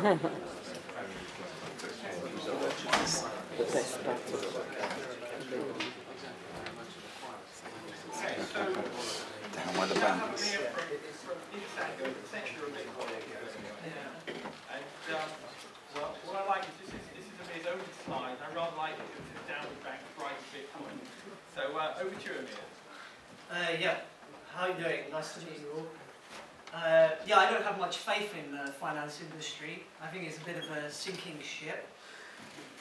The best practice. Down where the bands. Well, what I like is this is Amir's own slide. I rather like it because it's downward bank price of Bitcoin. So over to you, Amir. Yeah, how are you doing? Nice to meet you all. Yeah, I don't have much faith in the finance industry. I think it's a bit of a sinking ship.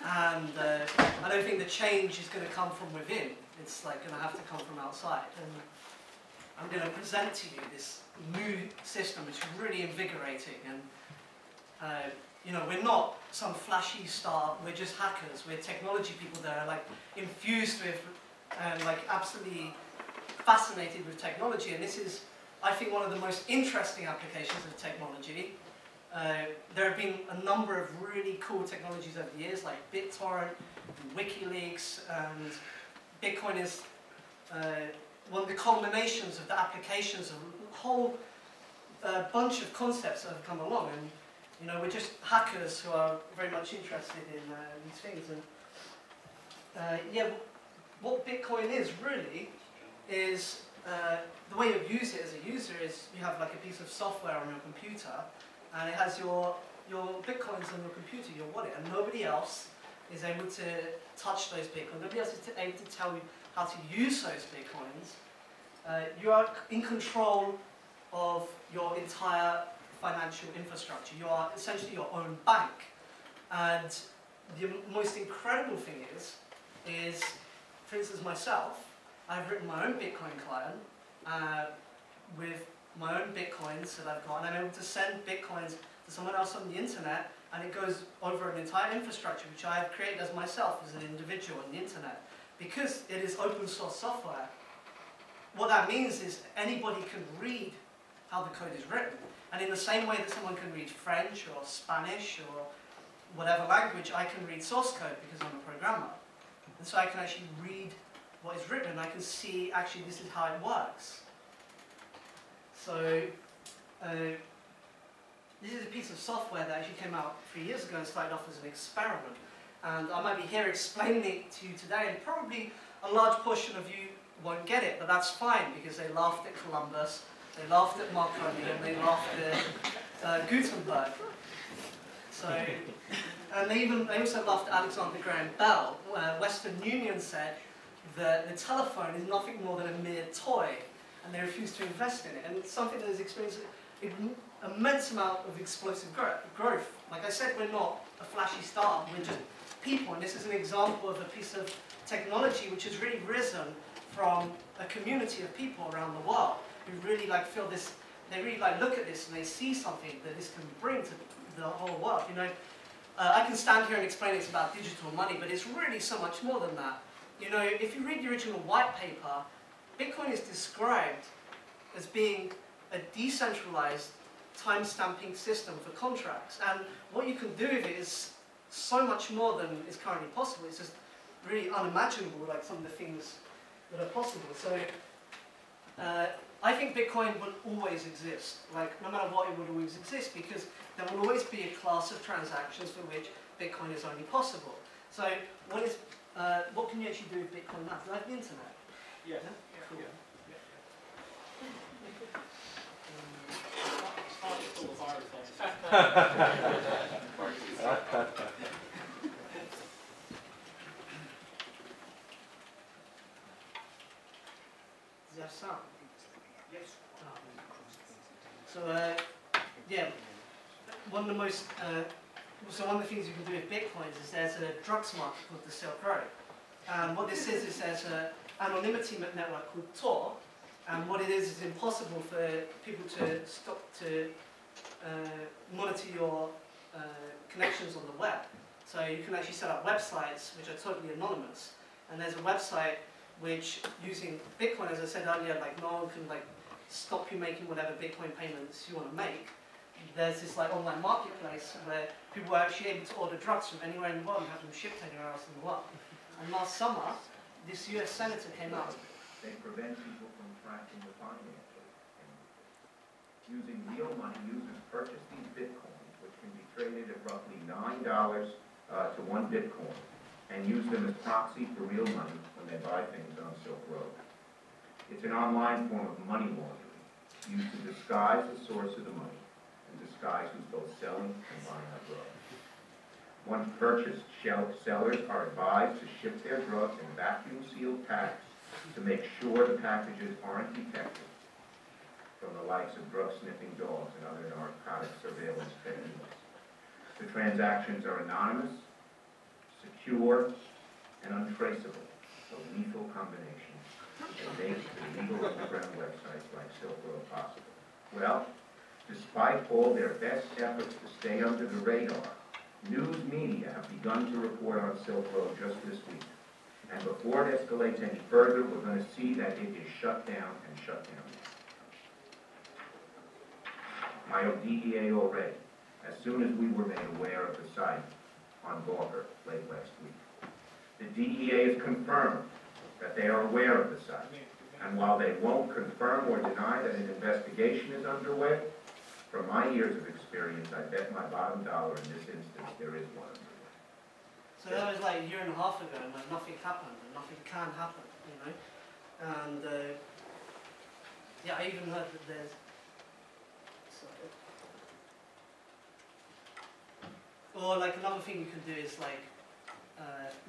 And I don't think the change is going to come from within. It's like going to have to come from outside. And I'm going to present to you this new system which is really invigorating. And you know, we're not some flashy star, we're just hackers, we're technology people that are like infused with and like absolutely fascinated with technology, and this is, I think, one of the most interesting applications of technology. There have been a number of really cool technologies over the years, like BitTorrent, WikiLeaks, and Bitcoin is one of the culminations of the applications of a whole bunch of concepts that have come along. And you know, we're just hackers who are very much interested in these things. And yeah, what Bitcoin is really is the way you use it as a user is you have like a piece of software on your computer, and it has your Bitcoins on your computer, your wallet, and nobody else is able to touch those Bitcoins. Nobody else is able to tell you how to use those Bitcoins. You are in control of your entire financial infrastructure. You are essentially your own bank. And the most incredible thing is, for instance, myself, I've written my own Bitcoin client with my own Bitcoins that I've got, and I'm able to send Bitcoins to someone else on the internet, and it goes over an entire infrastructure which I have created as myself, as an individual on the internet. Because it is open source software, what that means is anybody can read how the code is written. And in the same way that someone can read French or Spanish or whatever language, I can read source code because I'm a programmer. And so I can actually read what is written, and I can see, actually, this is how it works. So this is a piece of software that actually came out 3 years ago and started off as an experiment. And I might be here explaining it to you today, and probably a large portion of you won't get it, but that's fine, because they laughed at Columbus, they laughed at Marconi, and they laughed at Gutenberg. So, and they also laughed at Alexander Graham Bell. Western Union said that the telephone is nothing more than a mere toy, and they refused to invest in it. And it's something that has experienced an immense amount of explosive growth. Like I said, we're not a flashy startup, we're just people, and this is an example of a piece of technology which has really risen from a community of people around the world who really like feel this, they really like look at this and they see something that this can bring to the whole world. You know, I can stand here and explain it's about digital money, but it's really so much more than that. You know, if you read the original white paper, Bitcoin is described as being a decentralized time-stamping system for contracts, and what you can do with it is so much more than is currently possible. It's just really unimaginable, like some of the things that are possible. So I think Bitcoin will always exist. Like, no matter what, it will always exist, because there will always be a class of transactions for which Bitcoin is only possible. So what can you actually do with Bitcoin now? Do I have the internet? Yeah. Cool. Does that sound? Yes. So yeah, one of the most one of the things you can do with Bitcoins is there's a drugs market called the Silk Road, and what this is there's an anonymity network called Tor, and what it is impossible for people to stop to monitor your connections on the web. So you can actually set up websites which are totally anonymous, and there's a website which, using Bitcoin, as I said earlier, like no one can like stop you making whatever Bitcoin payments you want to make. There's this like online marketplace where people are actually able to order drugs from anywhere in the world and have them shipped anywhere else in the world. And last summer, this US senator came out. They prevent people from tracking the finances. Using real money, users purchase these bitcoins, which can be traded at roughly $9 to 1 Bitcoin and use them as proxy for real money when they buy things on Silk Road. It's an online form of money laundering used to disguise the source of the money and disguise who's both selling and buying our drugs. Once purchased, sellers are advised to ship their drugs in vacuum-sealed packs to make sure the packages aren't detected from the likes of drug-sniffing dogs and other narcotic surveillance techniques. The transactions are anonymous, secure, and untraceable, a lethal combination that makes the legal underground websites like Silk Road possible. Well, despite all their best efforts to stay under the radar, news media have begun to report on Silk Road just this week. And before it escalates any further, we're going to see that it is shut down and shut down. I owe DEA already, as soon as we were made aware of the site on Gawker late last week. The DEA has confirmed that they are aware of the site. And while they won't confirm or deny that an investigation is underway, from my years of experience, I bet my bottom dollar in this instance there is one underway. So that was like a year and a half ago, and like nothing happened, and nothing can happen, you know. And yeah, I even heard that there's. Or like another thing you can do is like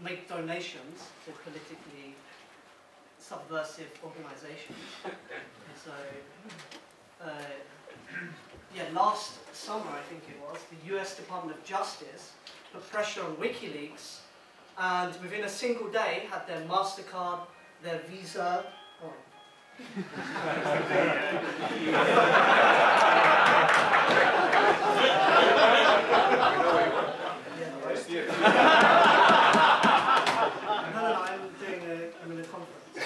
make donations to politically subversive organizations. So yeah, last summer I think it was, the US Department of Justice put pressure on WikiLeaks, and within a single day had their MasterCard, their Visa. Oh. No, I'm in a conference.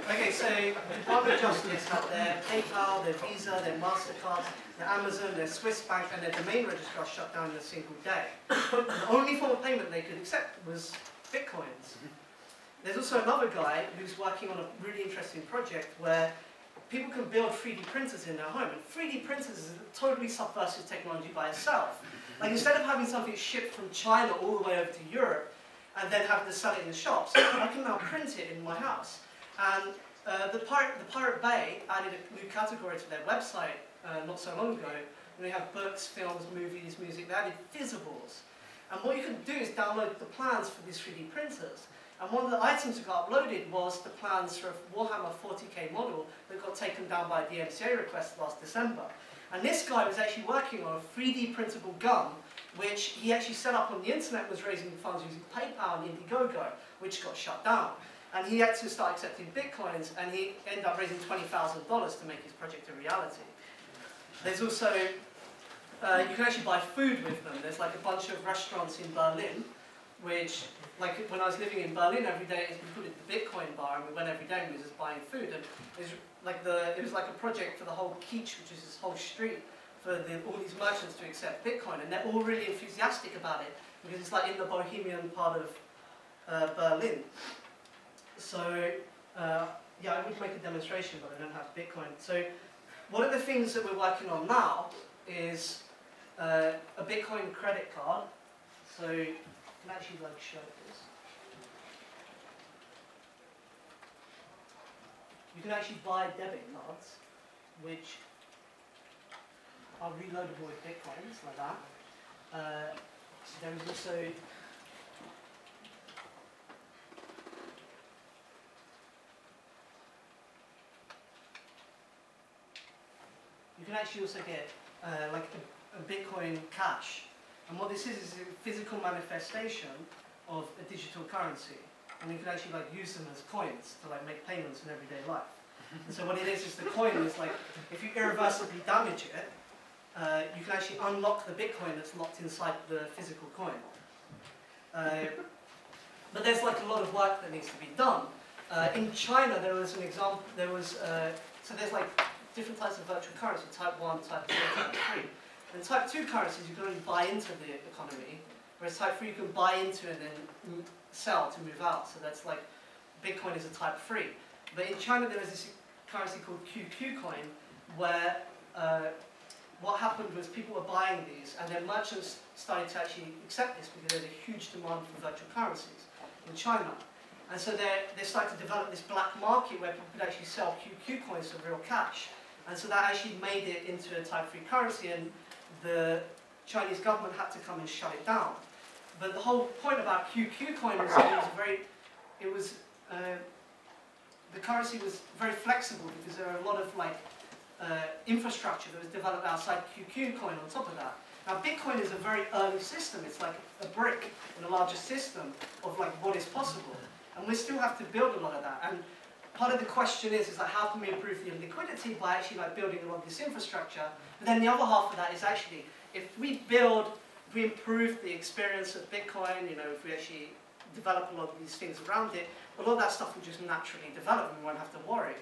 Okay, so the Department of Justice had their PayPal, their Visa, their MasterCard, their Amazon, their Swiss bank, and their domain registrar shut down in a single day. The only form of payment they could accept was Bitcoins. There's also another guy who's working on a really interesting project where people can build 3D printers in their home, and 3D printers is a totally subversive technology by itself. Like instead of having something shipped from China all the way over to Europe and then have to sell it in the shops, I can now print it in my house. And the Pirate Bay added a new category to their website not so long ago. And they have books, films, movies, music. They added physicals. And what you can do is download the plans for these 3D printers. And one of the items that got uploaded was the plans for a Warhammer 40k model that got taken down by a DMCA request last December. And this guy was actually working on a 3D printable gun, which he actually set up on the internet, was raising funds using PayPal and Indiegogo, which got shut down. And he had to start accepting Bitcoins, and he ended up raising $20,000 to make his project a reality. There's also, you can actually buy food with them. There's like a bunch of restaurants in Berlin, which, like when I was living in Berlin every day, we called it the Bitcoin bar, and we went every day and we were just buying food. And it was like a project for the whole Kiez, which is this whole street, for all these merchants to accept Bitcoin, and they're all really enthusiastic about it because it's like in the bohemian part of Berlin. So yeah, I would make a demonstration, but I don't have Bitcoin. So one of the things that we're working on now is a Bitcoin credit card. So you can actually like show this. You can actually buy debit cards, which are reloadable with Bitcoins, like that. So there is also you can actually also get like a Bitcoin Cash. And what this is a physical manifestation of a digital currency. And you can actually like use them as coins to like make payments in everyday life. And so what it is the coin is like, if you irreversibly damage it, you can actually unlock the Bitcoin that's locked inside the physical coin. But there's like a lot of work that needs to be done. In China, there was an example, so there's like different types of virtual currency, type 1, type 2, type 3. And type 2 currencies you can only buy into the economy, whereas type 3 you can buy into and then sell to move out. So that's like, Bitcoin is a type 3. But in China there is this currency called QQ coin, where what happened was people were buying these, and then merchants started to actually accept this because there's a huge demand for virtual currencies in China. And so they started to develop this black market where people could actually sell QQ coins for real cash. And so that actually made it into a type-free currency, and the Chinese government had to come and shut it down. But the whole point about QQ coin was the currency was very flexible because there are a lot of infrastructure that was developed outside QQ coin on top of that. Now Bitcoin is a very early system. It's like a brick in a larger system of what is possible. And we still have to build a lot of that. And part of the question is like, how can we improve the liquidity by actually building a lot of this infrastructure? But then the other half of that is actually, if we improve the experience of Bitcoin, if we actually develop a lot of these things around it, a lot of that stuff will just naturally develop and we won't have to worry,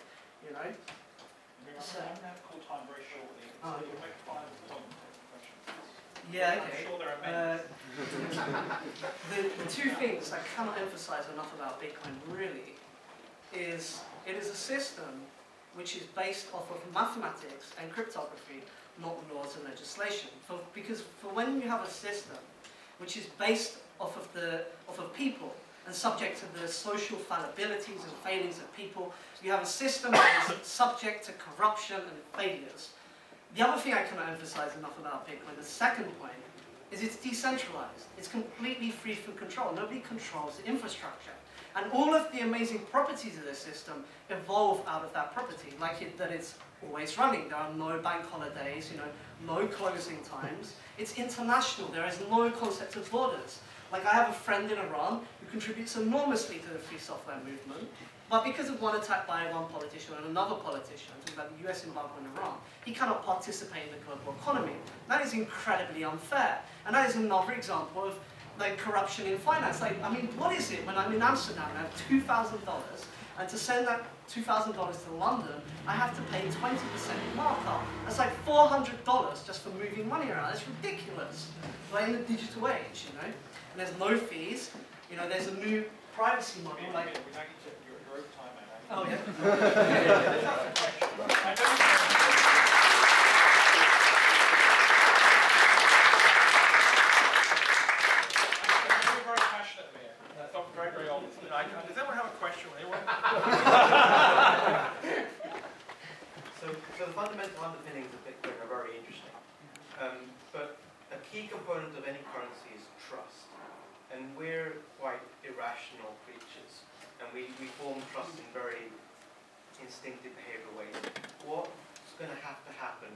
So, I'm going to have to call time very shortly. So you'll make 5 or 10 questions. Yeah, okay. I'm sure there are many. The two things I cannot emphasize enough about Bitcoin really is it is a system which is based off of mathematics and cryptography, not laws and legislation. Because when you have a system which is based off of people and subject to the social fallibilities and failings of people, you have a system that is subject to corruption and failures. The other thing I cannot emphasize enough about Bitcoin, the second point, is it's decentralized. It's completely free from control. Nobody controls the infrastructure. And all of the amazing properties of the system evolve out of that property, that it's always running. There are no bank holidays, no closing times. It's international. There is no concept of borders. I have a friend in Iran who contributes enormously to the free software movement, but because of one attack by one politician and another politician, talking about the US embargo on Iran, he cannot participate in the global economy. That is incredibly unfair. And that is another example of corruption in finance. What is it when I'm in Amsterdam and I have $2,000, and to send that $2,000 to London, I have to pay 20% markup. That's like $400 just for moving money around. That's ridiculous. In the digital age, And there's no fees. There's a new privacy model. We'd like you to, your own time, mate. Oh yeah. I'm very passionate here. I'm very, very honest. Does anyone have a question? Anyone? So the fundamental underpinnings of Bitcoin are very interesting. But a key component of any currency is trust. And we're quite irrational creatures. And we form trust in very instinctive behavioral ways. What's going to happen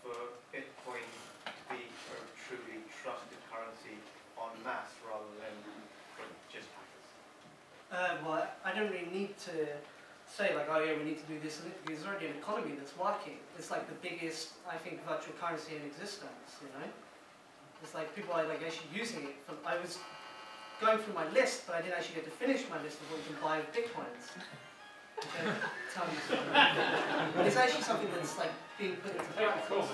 for Bitcoin to be a truly trusted currency en masse rather than for just hackers? Well, I don't really need to say oh yeah, we need to do this and that, because there's already an economy that's working. It's the biggest, I think, virtual currency in existence, It's people are actually using it. I was going through my list, but I didn't actually get to finish my list of what you can buy with Bitcoins. Tell me something. But it's actually something that's being put into practice.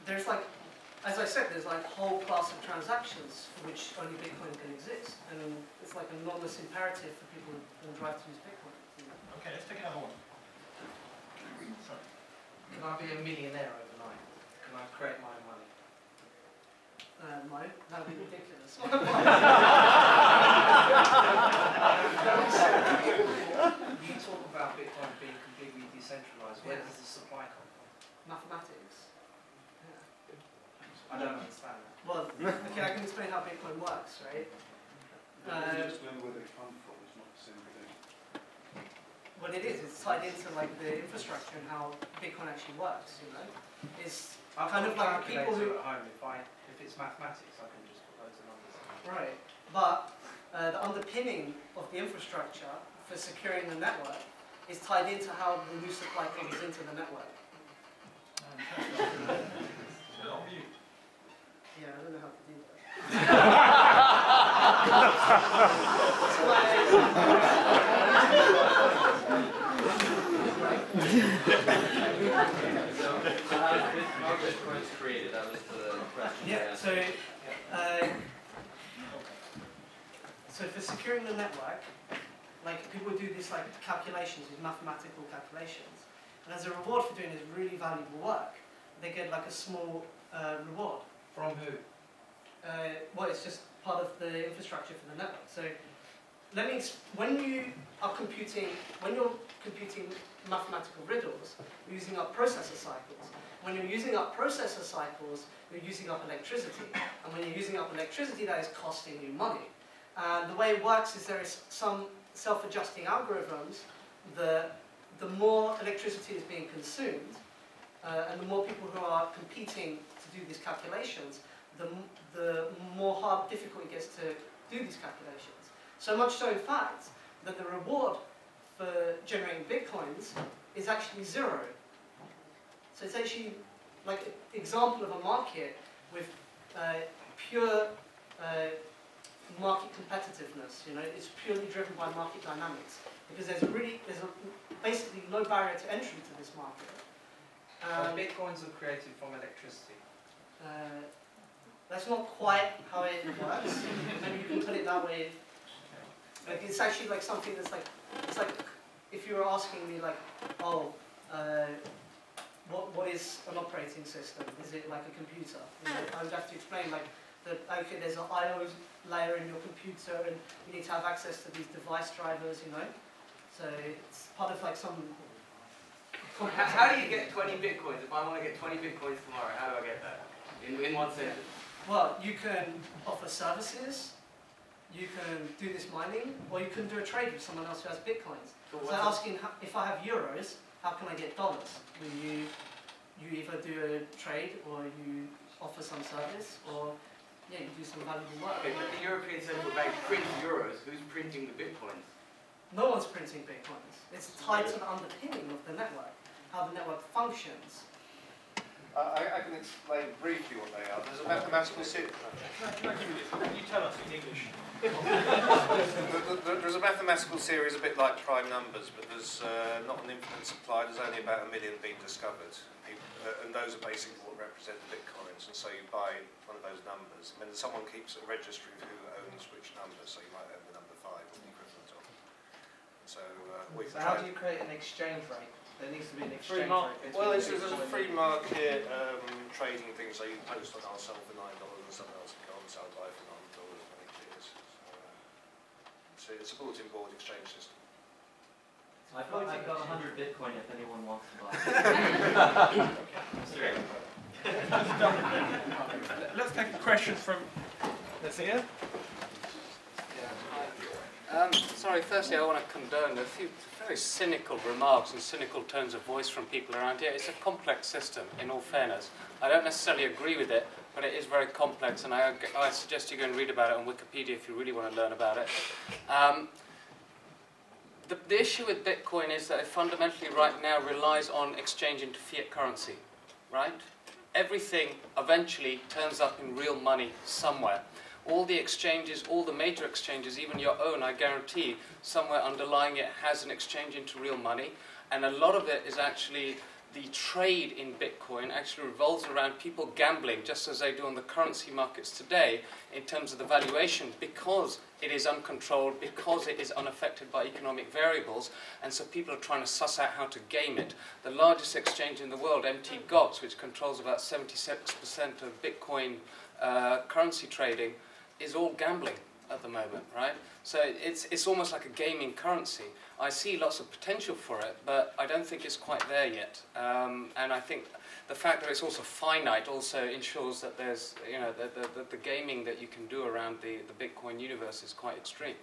There's as I said, there's a whole class of transactions for which only Bitcoin can exist, and it's an enormous imperative for people who drive to use Bitcoin. Okay, let's take another one. Sorry. Can I be a millionaire overnight? Can I create my own money? No, that would be ridiculous. You talk about Bitcoin being completely decentralized. Where does the supply come from? Mathematics. I don't understand that. Well, okay, I can explain how Bitcoin works, right? Explain where they come from. It's not the same thing. Well, it is. It's tied into the infrastructure and how Bitcoin actually works. It's I've kind got of a people who. at home. If it's mathematics, I can just put loads of numbers in. Right, but the underpinning of the infrastructure for securing the network is tied into how the new supply comes into the network. Yeah, I don't know how to do that. How Bitcoin's created, that was the question. Yeah, So for securing the network, like people do this like calculations, these mathematical calculations, and as a reward for doing this really valuable work, they get like a small reward. From who? Well, it's just part of the infrastructure for the network. So when you're computing mathematical riddles, you're using up processor cycles. When you're using up processor cycles, you're using up electricity. And when you're using up electricity, that is costing you money. And the way it works is there is some self-adjusting algorithms. The more electricity is being consumed, and the more people who are competing to do these calculations, the more difficult it gets to do these calculations. So much so, in fact, that the reward for generating bitcoins is actually zero. So it's actually like an example of a market with pure market competitiveness. You know, it's purely driven by market dynamics because there's basically no barrier to entry to this market. So bitcoins are created from electricity. That's not quite how it works. Maybe you can put it that way. Like it's actually like something that's like, it's like if you were asking me like, oh, what is an operating system? Is it like a computer? You know, I would have to explain like that. Okay, there's an I/O layer in your computer, and you need to have access to these device drivers. You know, so it's part of like some. How do you get 20 bitcoins? If I want to get 20 bitcoins tomorrow, how do I get that? In one sentence. Well, you can offer services, you can do this mining, or you can do a trade with someone else who has bitcoins. So asking if I have euros, how can I get dollars? You either do a trade, or you offer some service, or yeah, you do some valuable work. Okay, but the European Central Bank prints euros. Who's printing the bitcoins? No one's printing bitcoins. It's tied to the underpinning of the network, how the network functions. I can explain briefly what they are. There's a mathematical series. You tell us in English. There's a mathematical series a bit like prime numbers, but there's not an infinite supply. There's only about 1 million being discovered. And those are basically what represent the bitcoins. And so you buy one of those numbers. And then someone keeps a registry of who owns which number. So you might own the number 5 or the equivalent of. So, so how do you create an exchange rate? There needs to be an exchange rate. Well, there's a free market trading thing. So you post on I'll sell for $9 and someone else can go on and sell buy for $9 when it clears. So it's a bulletin board exchange system. I've got 100 Bitcoin if anyone wants to buy. Let's take a question from Nasir. Sorry, firstly I want to condone a few very cynical remarks and cynical tones of voice from people around here. It's a complex system, in all fairness. I don't necessarily agree with it, but it is very complex, and I suggest you go and read about it on Wikipedia if you really want to learn about it. The issue with Bitcoin is that it fundamentally right now relies on exchange into fiat currency, right? Everything eventually turns up in real money somewhere. All the exchanges, all the major exchanges, even your own, I guarantee, somewhere underlying it has an exchange into real money. And a lot of it is actually, the trade in Bitcoin actually revolves around people gambling, just as they do on the currency markets today, in terms of the valuation, because it is uncontrolled, because it is unaffected by economic variables, and so people are trying to suss out how to game it. The largest exchange in the world, Mt. Gox, which controls about 76% of Bitcoin currency trading, is all gambling at the moment, right? So it's almost like a gaming currency. I see lots of potential for it, but I don't think it's quite there yet. And I think the fact that it's also finite also ensures that there's, you know, the gaming that you can do around the Bitcoin universe is quite extreme.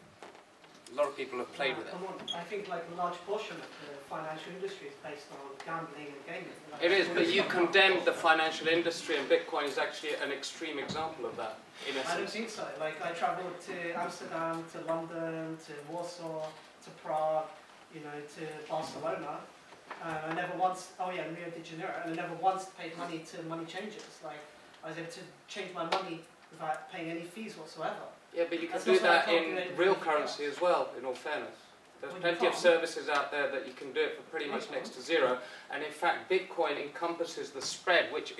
A lot of people have played with it. I think like a large portion of the financial industry is based on gambling and gaming. Like it is, but you condemned the financial industry, and Bitcoin is actually an extreme example of that, in essence. I don't think so. Like I travelled to Amsterdam, to London, to Warsaw, to Prague, you know, to Barcelona. I never once, Rio de Janeiro, and I never once paid money to money changers. Like I was able to change my money without paying any fees whatsoever. Yeah, but you can do that in real currency as well, in all fairness. There's plenty of services out there that you can do it for pretty much next to zero. And in fact, Bitcoin encompasses the spread, which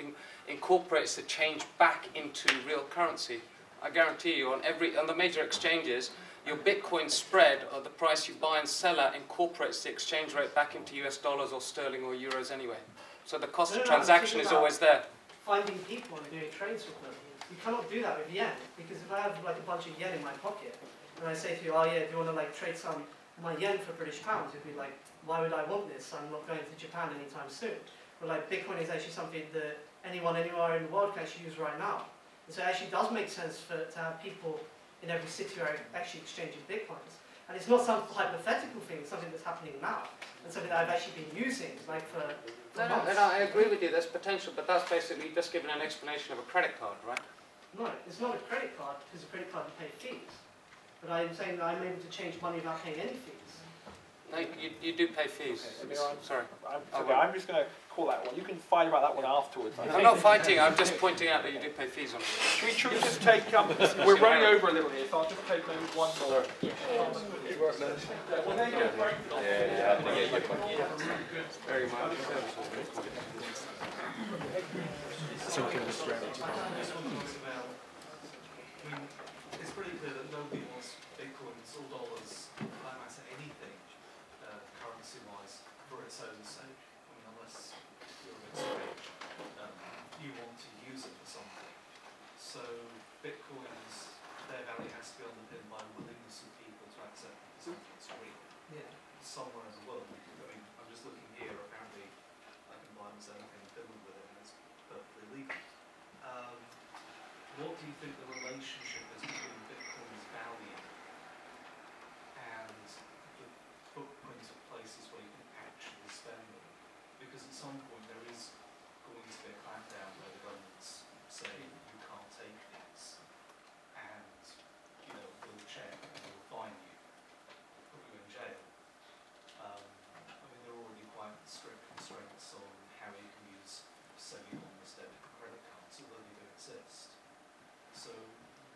incorporates the change back into real currency. I guarantee you, on the major exchanges, your Bitcoin spread, or the price you buy and sell at, incorporates the exchange rate back into US dollars or sterling or euros anyway. So the cost of transaction is always there. Finding people and doing trades with them. You cannot do that with yen, because if I have like a bunch of yen in my pocket, and I say to you, oh yeah, do you want to like trade some my yen for British pounds? You'd be like, why would I want this? I'm not going to Japan anytime soon. But like Bitcoin is actually something that anyone anywhere in the world can actually use right now. And so it actually does make sense to have people in every city who are actually exchanging Bitcoins. And it's not some hypothetical thing, it's something that's happening now. And something that I've actually been using like for months. No, I agree with you, there's potential, but that's basically just giving an explanation of a credit card, right? No, it's not a credit card, because a credit card you pay fees. But I'm saying that I'm able to change money without paying any fees. No, you do pay fees. Okay, Sorry. I'm just going to call that one. You can fight about that one afterwards. I'm not fighting, I'm just pointing out that you do pay fees on it. Should we just take, we're running over a little here, so I'll just take maybe one more. Very much. It's pretty clear that nobody wants bitcoins or dollars, no matter anything, currency-wise, for its own sake. I mean, unless you're a bit rich, you want to use it for something. So bitcoins, their value has to be underpinned by willingness of people to accept that something's real. Yeah. Somewhere in the world. I mean, I'm just looking here. Apparently, I can buy and sell anything in Finland with it, and it's perfectly legal. What do you think the relationship is between Bitcoin's value and the footprint of places where you can actually spend them? Because at some point there is going to be a crackdown where the governments say you can't take these, and we'll check and we'll fine you, put you in jail. I mean, there are already quite strict constraints on how you can use semi-anonymous debit and credit cards, although they do exist. So,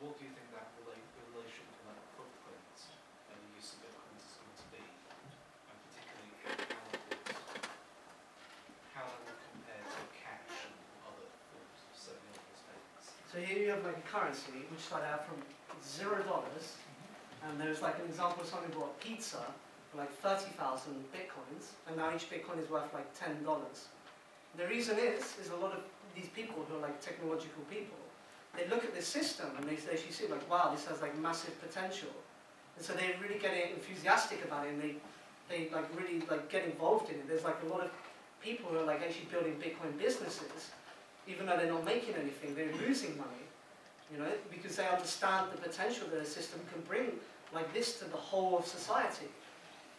what do you think that relation to that footprint and the use of bitcoins is going to be, and particularly how that would compare to cash and other forms of semi-anonymous payments? So here you have like a currency which started out from $0, and there's like an example of somebody bought pizza for like 30,000 bitcoins, and now each bitcoin is worth like $10. The reason is a lot of these people who are like technological people, they look at this system and they actually see like, wow, this has like massive potential. And so they really get enthusiastic about it, and they like really like get involved in it. There's like a lot of people who are like actually building Bitcoin businesses, even though they're not making anything, they're losing money, because they understand the potential that a system can bring like this to the whole of society.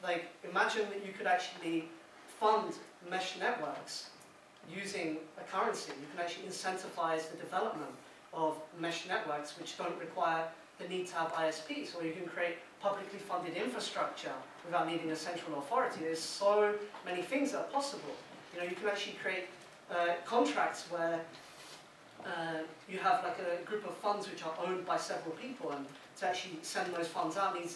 Like, imagine that you could actually fund mesh networks using a currency. You can actually incentivize the development of mesh networks which don't require the need to have ISPs, or you can create publicly funded infrastructure without needing a central authority. There's so many things that are possible. You can actually create contracts where you have like a group of funds which are owned by several people, and to actually send those funds out needs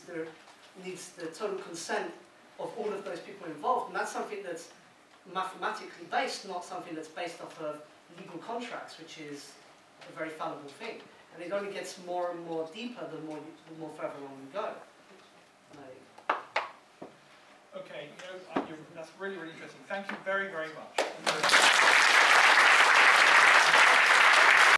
the total consent of all of those people involved, and that's something that's mathematically based, not something that's based off of legal contracts, which is a very fallible thing. And it only gets more and more deeper the more further along you go. Okay, that's really, really interesting. Thank you very, very much.